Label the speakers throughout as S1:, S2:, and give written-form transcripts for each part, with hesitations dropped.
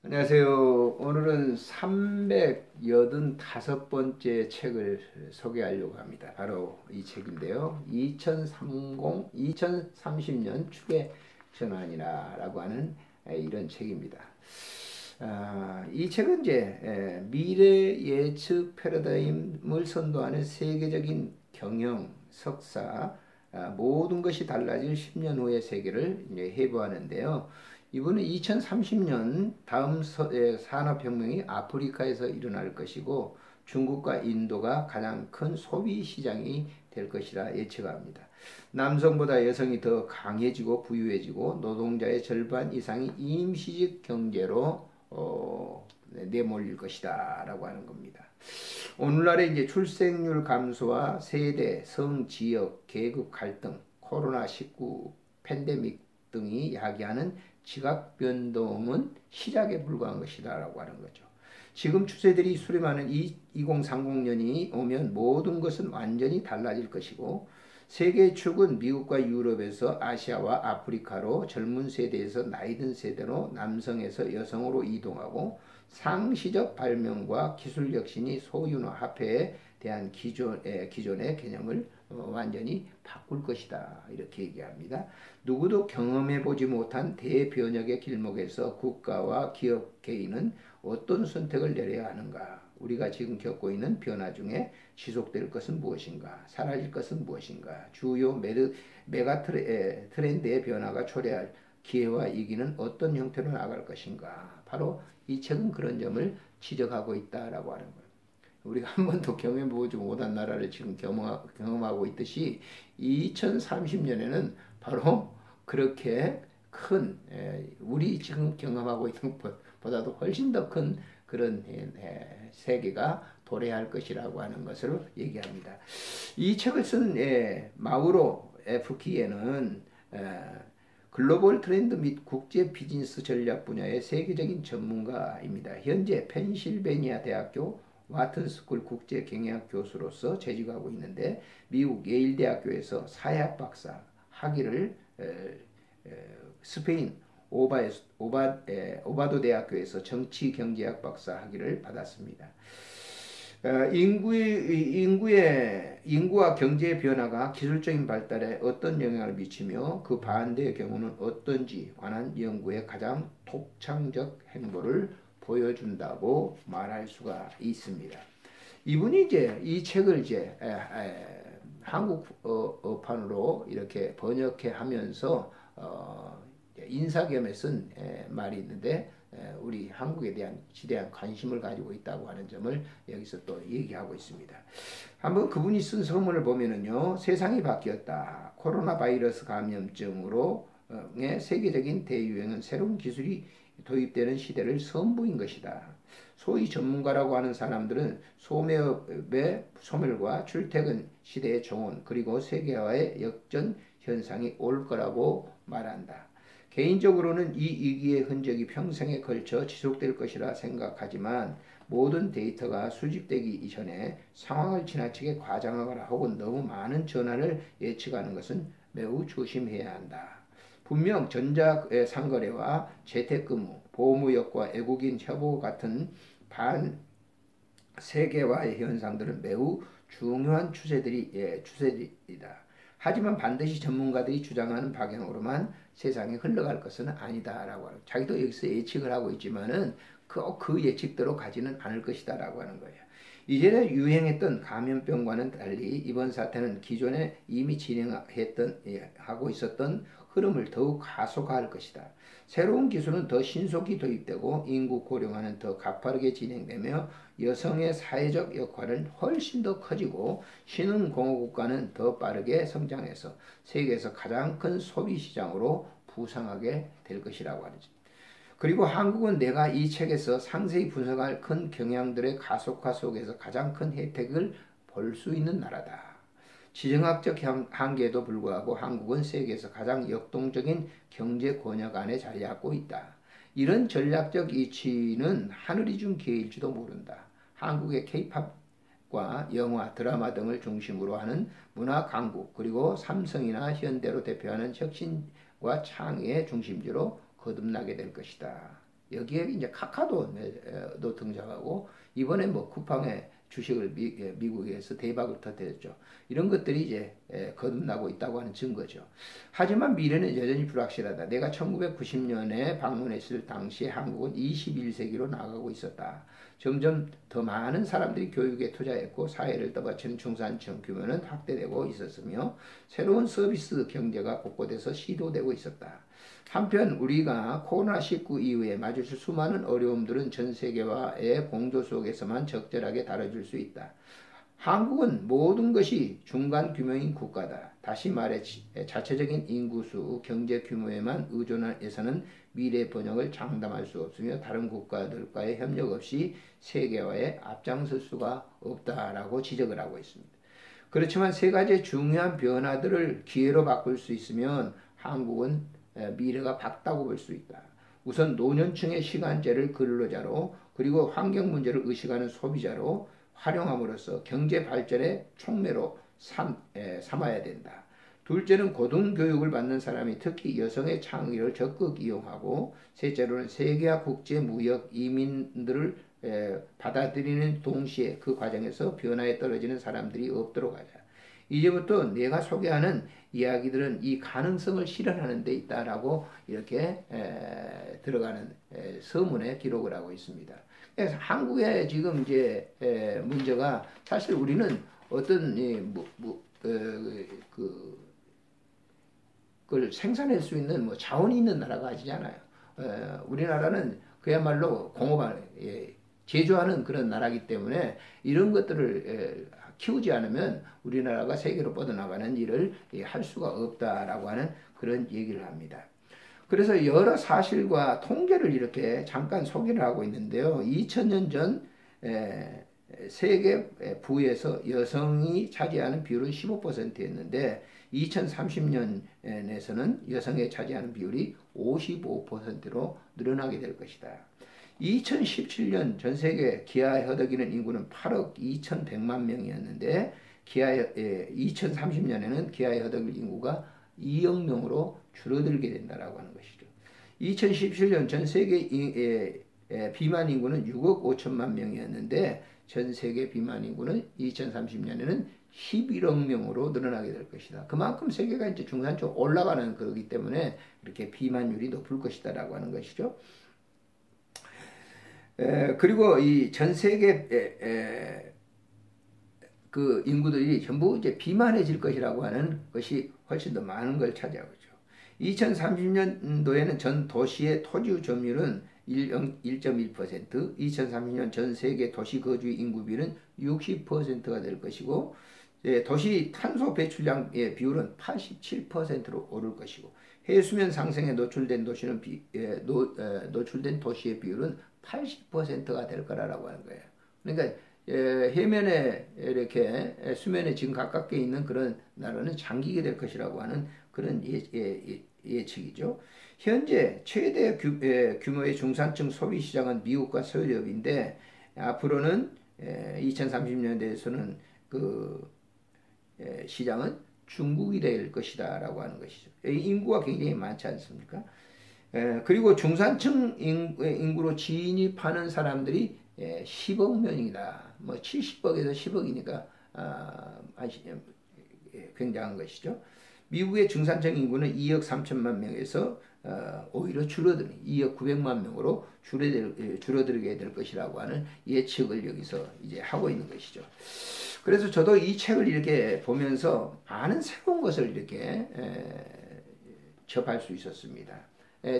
S1: 안녕하세요. 오늘은 385번째 책을 소개하려고 합니다. 바로 이 책인데요. 2030년 축의 전환이라고 하는 이런 책입니다. 이 책은 이제 미래 예측 패러다임을 선도하는 세계적인 경영, 석사, 모든 것이 달라질 10년 후의 세계를 이제 해부하는데요. 이분은 2030년 다음 산업혁명이 아프리카에서 일어날 것이고 중국과 인도가 가장 큰 소비 시장이 될 것이라 예측합니다. 남성보다 여성이 더 강해지고 부유해지고 노동자의 절반 이상이 임시직 경제로 내몰릴 것이다 라고 하는 겁니다. 오늘날의 이제 출생률 감소와 세대, 성, 지역, 계급 갈등, 코로나19 팬데믹 등이 야기하는 지각 변동은 시작에 불과한 것이다라고 하는 거죠. 지금 추세들이 수렴하는 2030년이 오면 모든 것은 완전히 달라질 것이고 세계의 축은 미국과 유럽에서 아시아와 아프리카로 젊은 세대에서 나이든 세대로 남성에서 여성으로 이동하고 상시적 발명과 기술 혁신이 소유나 화폐에 대한 기존의 개념을 완전히 바꿀 것이다. 이렇게 얘기합니다. 누구도 경험해보지 못한 대변혁의 길목에서 국가와 기업 개인은 어떤 선택을 내려야 하는가? 우리가 지금 겪고 있는 변화 중에 지속될 것은 무엇인가? 사라질 것은 무엇인가? 주요 메가 트렌드의 변화가 초래할 기회와 위기는 어떤 형태로 나갈 것인가? 바로 이 책은 그런 점을 지적하고 있다라고 하는 거예요. 우리가 한 번도 경험해보지 못한 나라를 지금 경험하고 있듯이 2030년에는 바로 그렇게 큰 우리 지금 경험하고 있는 것보다도 훨씬 더 큰 그런 세계가 도래할 것이라고 하는 것을 얘기합니다. 이 책을 쓴 마우로 F 키에는 글로벌 트렌드 및 국제 비즈니스 전략 분야의 세계적인 전문가입니다. 현재 펜실베니아 대학교 와튼스쿨 국제 경영학 교수로서 재직하고 있는데 미국 예일 대학교에서 사회학 박사 학위를 스페인 오바도 대학교에서 정치 경제학 박사 학위를 받았습니다. 인구와 경제의 변화가 기술적인 발달에 어떤 영향을 미치며 그 반대의 경우는 어떤지 관한 연구의 가장 독창적 행보를 보여준다고 말할 수가 있습니다. 이분이 이제 이 책을 이제 한국어판으로 이렇게 번역해 하면서 인사겸에 쓴 말이 있는데 우리 한국에 대한 지대한 관심을 가지고 있다고 하는 점을 여기서 또 얘기하고 있습니다. 한번 그분이 쓴 서문을 보면은요, 세상이 바뀌었다. 코로나 바이러스 감염증으로 세계적인 대유행은 새로운 기술이 도입되는 시대를 선보인 것이다. 소위 전문가라고 하는 사람들은 소매업의 소멸과 출퇴근 시대의 종언 그리고 세계화의 역전 현상이 올 거라고 말한다. 개인적으로는 이 위기의 흔적이 평생에 걸쳐 지속될 것이라 생각하지만 모든 데이터가 수집되기 이전에 상황을 지나치게 과장하거나 혹은 너무 많은 전환을 예측하는 것은 매우 조심해야 한다. 분명 전자상거래와 재택근무, 보호무역과 외국인 협업 같은 반세계화의 현상들은 매우 중요한 추세들이다. 하지만 반드시 전문가들이 주장하는 방향으로만 세상이 흘러갈 것은 아니다라고 하는 자기도 여기서 예측을 하고 있지만은 그 예측대로 가지는 않을 것이다라고 하는 거예요. 이전에 유행했던 감염병과는 달리 이번 사태는 기존에 이미 하고 있었던 흐름을 더욱 가속화할 것이다. 새로운 기술은 더 신속히 도입되고 인구 고령화는 더 가파르게 진행되며 여성의 사회적 역할은 훨씬 더 커지고 신흥공업국가는 더 빠르게 성장해서 세계에서 가장 큰 소비 시장으로 부상하게 될 것이라고 하죠. 그리고 한국은 내가 이 책에서 상세히 분석할 큰 경향들의 가속화 속에서 가장 큰 혜택을 볼 수 있는 나라다. 지정학적 한계에도 불구하고 한국은 세계에서 가장 역동적인 경제 권역 안에 자리하고 있다. 이런 전략적 이치는 하늘이 준 기회일지도 모른다. 한국의 케이팝과 영화, 드라마 등을 중심으로 하는 문화 강국 그리고 삼성이나 현대로 대표하는 혁신과 창의의 중심지로 거듭나게 될 것이다. 여기에 이제 카카오도 등장하고 이번에 뭐 쿠팡의 주식을 미국에서 대박을 터뜨렸죠. 이런 것들이 이제 거듭나고 있다고 하는 증거죠. 하지만 미래는 여전히 불확실하다. 내가 1990년에 방문했을 당시 한국은 21세기로 나아가고 있었다. 점점 더 많은 사람들이 교육에 투자했고 사회를 떠받치는 중산층 규모는 확대되고 있었으며 새로운 서비스 경제가 곳곳에서 시도되고 있었다. 한편 우리가 코로나19 이후에 마주칠 수많은 어려움들은 전 세계와의 공조 속에서만 적절하게 다뤄질 수 있다. 한국은 모든 것이 중간 규모인 국가다. 다시 말해 자체적인 인구수, 경제 규모에만 의존해서는 미래 번영을 장담할 수 없으며 다른 국가들과의 협력 없이 세계화에 앞장설 수가 없다라고 지적을 하고 있습니다. 그렇지만 세 가지의 중요한 변화들을 기회로 바꿀 수 있으면 한국은 미래가 밝다고 볼 수 있다. 우선 노년층의 시간제를 근로자로 그리고 환경 문제를 의식하는 소비자로 활용함으로써 경제 발전의 촉매로 삼아야 된다. 둘째는 고등교육을 받는 사람이 특히 여성의 창의를 적극 이용하고 셋째로는 세계화 국제 무역 이민들을 받아들이는 동시에 그 과정에서 변화에 떨어지는 사람들이 없도록 하자. 이제부터 내가 소개하는 이야기들은 이 가능성을 실현하는 데 있다라고 이렇게 들어가는 서문에 기록을 하고 있습니다. 그래서 한국의 지금 이제 문제가 사실 우리는 어떤 그걸 생산할 수 있는 뭐 자원이 있는 나라가 아니잖아요. 우리나라는 그야말로 공업을 제조하는 그런 나라이기 때문에 이런 것들을 키우지 않으면 우리나라가 세계로 뻗어나가는 일을 할 수가 없다라고 하는 그런 얘기를 합니다. 그래서 여러 사실과 통계를 이렇게 잠깐 소개를 하고 있는데요. 2000년 전 세계 부에서 여성이 차지하는 비율은 15%였는데 2030년에서는 여성이 차지하는 비율이 55%로 늘어나게 될 것이다. 2017년 전 세계 기아에 허덕이는 인구는 8억 2,100만 명이었는데 2030년에는 기아에 허덕일 인구가 2억 명으로 줄어들게 된다라고 하는 것이죠. 2017년 전 세계 비만 인구는 6억 5천만 명이었는데 전 세계 비만 인구는 2030년에는 11억 명으로 늘어나게 될 것이다. 그만큼 세계가 이제 중산층 올라가는 거기 때문에 이렇게 비만율이 높을 것이다라고 하는 것이죠. 그리고 이 전 세계 그 인구들이 전부 이제 비만해질 것이라고 하는 것이 훨씬 더 많은 걸 차지하고 있죠. 2030년도에는 전 도시의 토지 점유율은 1.1%, 2030년 전 세계 도시 거주 인구 비율은 60%가 될 것이고, 도시 탄소 배출량의 비율은 87%로 오를 것이고, 해수면 상승에 노출된 노출된 도시의 비율은 80%가 될 거라고 하는 거예요. 그러니까 해면에 이렇게 수면에 지금 가깝게 있는 그런 나라는 잠기게 될 것이라고 하는 그런 예측이죠. 현재 최대 규모의 중산층 소비 시장은 미국과 서유럽인데 앞으로는 2030년대에서는 그 시장은 중국이 될 것이다라고 하는 것이죠. 인구가 굉장히 많지 않습니까? 그리고 중산층 인구로 진입하는 사람들이 10억 명이다. 뭐 70억에서 10억이니까 굉장한 것이죠. 미국의 중산층 인구는 2억 3천만 명에서 오히려 2억 900만 명으로 줄어들게 될 것이라고 하는 예측을 여기서 이제 하고 있는 것이죠. 그래서 저도 이 책을 이렇게 보면서 많은 새로운 것을 이렇게 접할 수 있었습니다.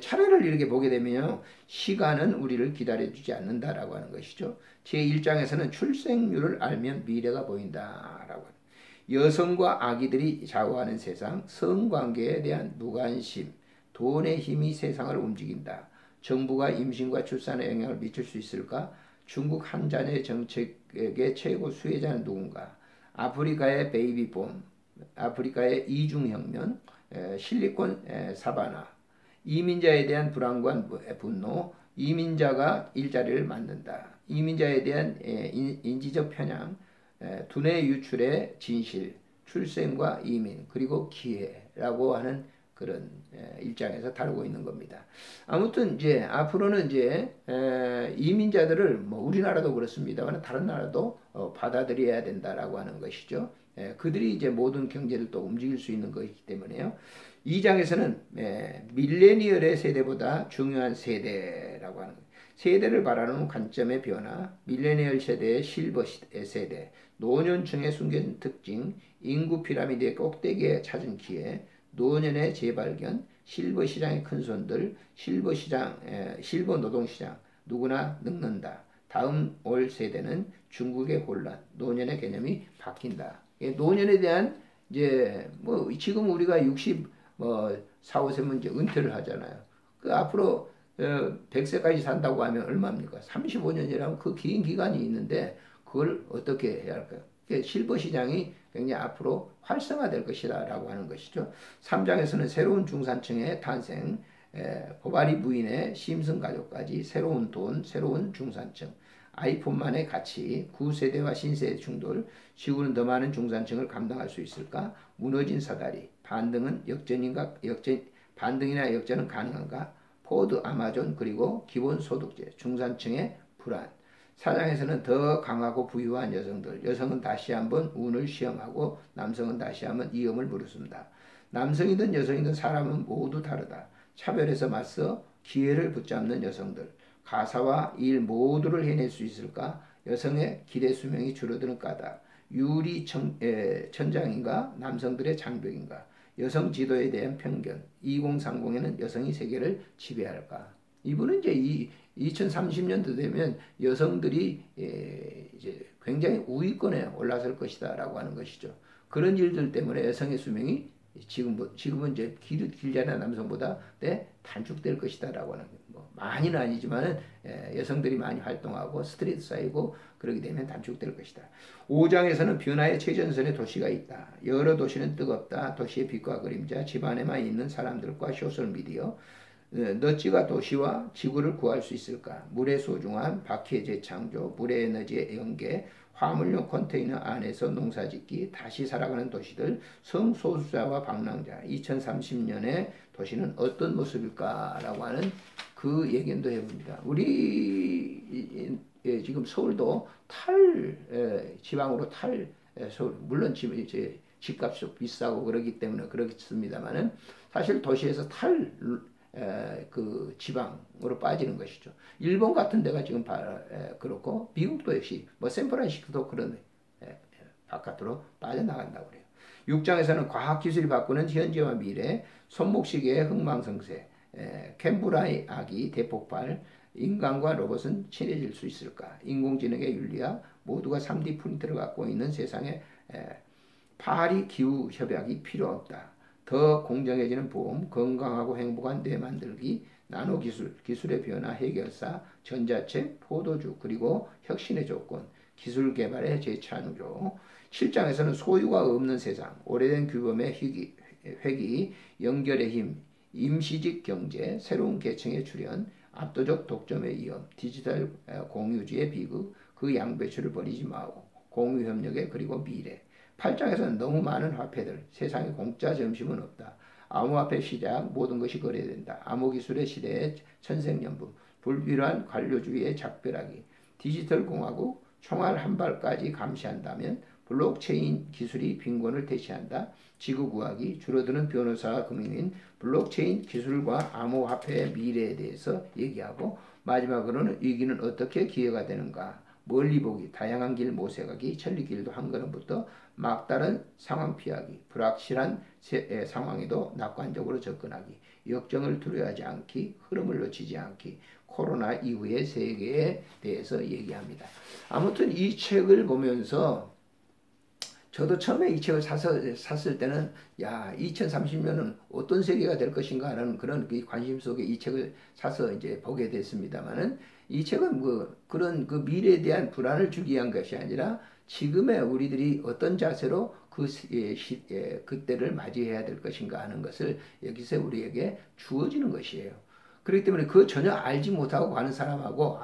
S1: 차례를 이렇게 보게 되면 시간은 우리를 기다려주지 않는다라고 하는 것이죠. 제1장에서는 출생률을 알면 미래가 보인다라고 합니다. 여성과 아기들이 좌우하는 세상, 성관계에 대한 무관심, 돈의 힘이 세상을 움직인다. 정부가 임신과 출산에 영향을 미칠 수 있을까? 중국 한 자녀 정책의 최고 수혜자는 누군가? 아프리카의 베이비붐, 아프리카의 이중혁명, 실리콘 사바나, 이민자에 대한 불안과 분노, 이민자가 일자리를 만든다. 이민자에 대한 인지적 편향, 두뇌 유출의 진실, 출생과 이민, 그리고 기회라고 하는 그런 입장에서 다루고 있는 겁니다. 아무튼 이제 앞으로는 이제 이민자들을 뭐 우리나라도 그렇습니다만 다른 나라도 받아들여야 된다라고 하는 것이죠. 그들이 이제 모든 경제를 또 움직일 수 있는 것이기 때문에요. 2장에서는 밀레니얼의 세대보다 중요한 세대라고 하는 거예요. 세대를 바라는 관점의 변화, 밀레니얼 세대의 실버 세대, 노년층의 숨겨진 특징, 인구 피라미드의 꼭대기에 찾은 기회, 노년의 재발견, 실버 시장의 큰손들, 실버 노동시장, 누구나 늙는다. 다음 올 세대는 중국의 혼란, 노년의 개념이 바뀐다. 노년에 대한 이제 뭐 지금 우리가 4, 5세면 이제 은퇴를 하잖아요. 그 앞으로 100세까지 산다고 하면 얼마입니까? 35년이라면 그 긴 기간이 있는데 그걸 어떻게 해야 할까요? 실버 시장이 굉장히 앞으로 활성화될 것이다 라고 하는 것이죠. 3장에서는 새로운 중산층의 탄생, 보바리 부인의 심슨 가족까지 새로운 돈, 새로운 중산층, 아이폰만의 가치, 구세대와 신세대 충돌, 지구는 더 많은 중산층을 감당할 수 있을까? 무너진 사다리, 반등이나 역전은 가능한가? 포드, 아마존, 그리고 기본소득제, 중산층의 불안. 사장에서는 더 강하고 부유한 여성들, 여성은 다시 한번 운을 시험하고 남성은 다시 한번 위험을 무릅쓴다. 남성이든 여성이든 사람은 모두 다르다. 차별에서 맞서 기회를 붙잡는 여성들, 가사와 일 모두를 해낼 수 있을까? 여성의 기대 수명이 줄어드는 까닭, 유리 천장인가? 남성들의 장벽인가? 여성 지도에 대한 편견, 2030에는 여성이 세계를 지배할까? 이분은 이제 2030년도 되면 여성들이 이제 굉장히 우위권에 올라설 것이다라고 하는 것이죠. 그런 일들 때문에 여성의 수명이 지금은 이제 길잖아요. 남성보다 단축될 것이다라고 하는 뭐 많이는 아니지만은 여성들이 많이 활동하고 스트레스 쌓이고 그러게 되면 단축될 것이다. 5장에서는 변화의 최전선에 도시가 있다. 여러 도시는 뜨겁다. 도시의 빛과 그림자, 집안에만 있는 사람들과 소셜미디어. 너찌가 도시와 지구를 구할 수 있을까? 물의 소중함, 바퀴의 재창조, 물의 에너지의 연계, 화물용 컨테이너 안에서 농사짓기, 다시 살아가는 도시들, 성소수자와 방랑자, 2030년의 도시는 어떤 모습일까라고 하는 그 예견도 해봅니다. 우리 지금 서울도 지방으로 서울, 물론 이제 집값이 비싸고 그러기 때문에 그렇습니다만은 사실 도시에서 그 지방으로 빠지는 것이죠. 일본 같은 데가 지금 그렇고 미국도 역시 뭐 샌프란시스코도 그런 바깥으로 빠져나간다고 그래요. 6장에서는 과학기술이 바꾸는 현재와 미래, 손목시계의 흥망성쇠, 캔브라의 아기 대폭발, 인간과 로봇은 친해질 수 있을까? 인공지능의 윤리학, 모두가 3D 프린터를 갖고 있는 세상에 파리 기후 협약이 필요 없다. 더 공정해지는 보험, 건강하고 행복한 뇌 만들기, 나노기술, 기술의 변화 해결사, 전자책, 포도주, 그리고 혁신의 조건, 기술 개발의 재창조. 7장에서는 소유가 없는 세상, 오래된 규범의 회귀, 연결의 힘, 임시직 경제, 새로운 계층의 출현, 압도적 독점의 위험, 디지털 공유주의 비극, 그 양배추를 버리지 마오, 공유협력의 그리고 미래. 8장에서는 너무 많은 화폐들, 세상에 공짜 점심은 없다. 암호화폐 시작, 모든 것이 거래된다. 암호기술의 시대의 천생연분, 불필요한 관료주의의 작별하기, 디지털 공화국, 총알 한 발까지 감시한다면 블록체인 기술이 빈곤을 대체한다. 지구 구하기, 줄어드는 변호사와 금융인, 블록체인 기술과 암호화폐의 미래에 대해서 얘기하고 마지막으로는 위기는 어떻게 기회가 되는가. 멀리 보기, 다양한 길 모색하기, 천리길도 한 걸음부터 막다른 상황 피하기, 불확실한 상황에도 낙관적으로 접근하기, 역정을 두려워하지 않기, 흐름을 놓치지 않기, 코로나 이후의 세계에 대해서 얘기합니다. 아무튼 이 책을 보면서 저도 처음에 이 책을 샀을 때는 2030년은 어떤 세계가 될 것인가 하는 그런 관심 속에 이 책을 사서 이제 보게 됐습니다만은 이 책은 그런 미래에 대한 불안을 주기 위한 것이 아니라 지금의 우리들이 어떤 자세로 그때를 맞이해야 될 것인가 하는 것을 여기서 우리에게 주어지는 것이에요. 그렇기 때문에 그 전혀 알지 못하고 가는 사람하고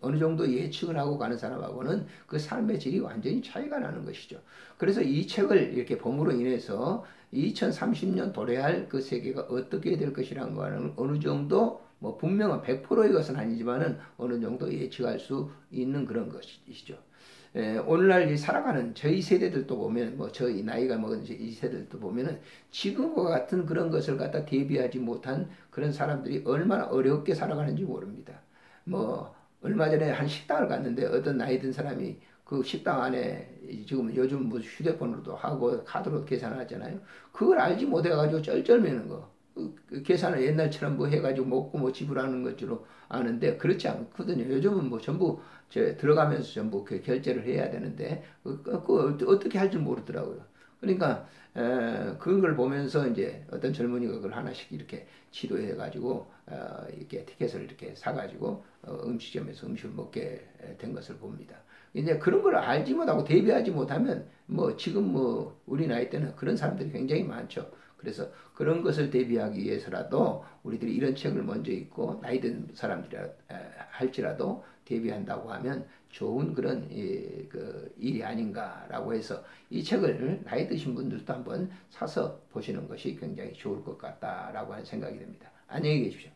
S1: 어느 정도 예측을 하고 가는 사람하고는 그 삶의 질이 완전히 차이가 나는 것이죠. 그래서 이 책을 이렇게 봄으로 인해서 2030년 도래할 그 세계가 어떻게 될 것이라는 거는 어느 정도 뭐 분명한 100%의 것은 아니지만은 어느 정도 예측할 수 있는 그런 것이죠. 오늘날 살아가는 저희 세대들도 보면 뭐 저희 나이가 먹은 이 세대들도 보면은 지금과 같은 그런 것을 갖다 대비하지 못한 그런 사람들이 얼마나 어렵게 살아가는지 모릅니다. 뭐 얼마 전에 한 식당을 갔는데 어떤 나이 든 사람이 그 식당 안에 지금 요즘 뭐 휴대폰으로도 하고 카드로 계산하잖아요. 그걸 알지 못해가지고 쩔쩔매는 거. 그 계산을 옛날처럼 뭐 해가지고 먹고 뭐 지불하는 것으로 아는데 그렇지 않거든요. 요즘은 뭐 전부 들어가면서 전부 그 결제를 해야 되는데 어떻게 할 줄 모르더라고요. 그러니까 그런 걸 보면서 이제 어떤 젊은이가 그걸 하나씩 이렇게 지도해 가지고 이렇게 티켓을 이렇게 사 가지고 음식점에서 음식을 먹게 된 것을 봅니다. 이제 그런 걸 알지 못하고 대비하지 못하면 뭐 지금 뭐 우리 나이 때는 그런 사람들이 굉장히 많죠. 그래서 그런 것을 대비하기 위해서라도 우리들이 이런 책을 먼저 읽고 나이 든 사람들이라 할지라도 대비한다고 하면 좋은 그런 그 일이 아닌가라고 해서 이 책을 나이 드신 분들도 한번 사서 보시는 것이 굉장히 좋을 것 같다라고 하는 생각이 듭니다. 안녕히 계십시오.